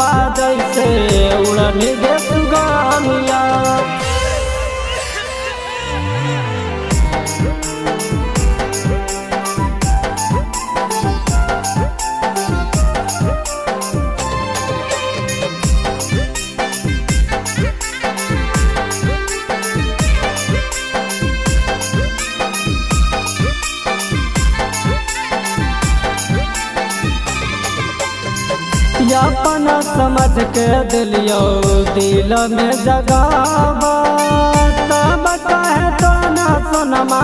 सुगवा जैसे उड़नी गे सुगनिया। अपना समझ के दिलियो दिल में जगावा, तब कहे तो ना सोनमा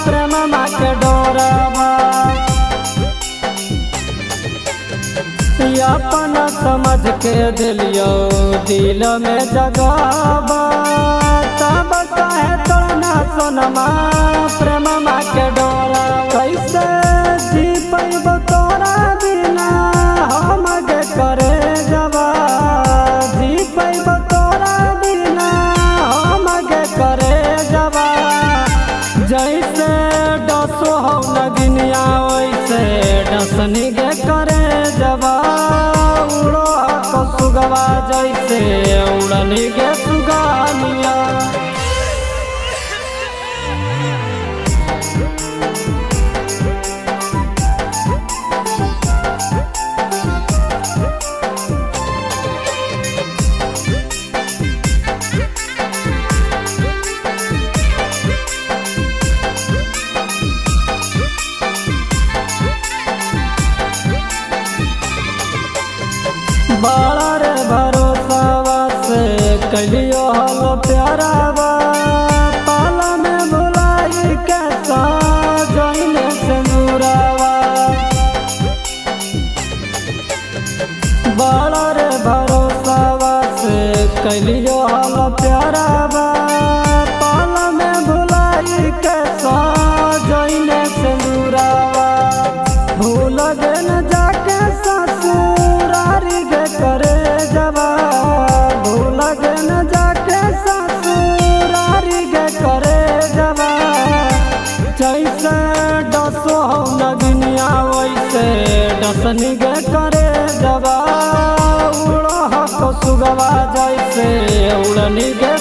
प्रेम के डोरावा। अपना समझ के दिलियो दिल में जगावा, तब कहे तो ना सोनमा प्रेम के डोरा। कैसे जी पैबो तोरा बिना हम गे करे जवा, जी पैबो तोरा बिना हम गे करे जवा। जैसे डसो हो नगिनिया वैसे डसनी गे करे जवा। उड़ो को सुगवा जैसे उड़नी गे सुगनिया। बड़ा रे भरोसा से कलियो हलो प्यारावा, पाला में बुलाई कैसा जइने से मुरावा। बड़ा रे भरोसा से कलियो हलो प्यारावा, पाला में बुलाई कैसा जइने से मुरावा। भूल गए न जाके ससुरारी गे करे जवा, भूल गए न जाके ससुरारी गे करे जवा। जैसे डसो हो नगिनिया वैसे डसनी गे करे जवा। उड़ो हो सुगवा जैसे उड़नी गे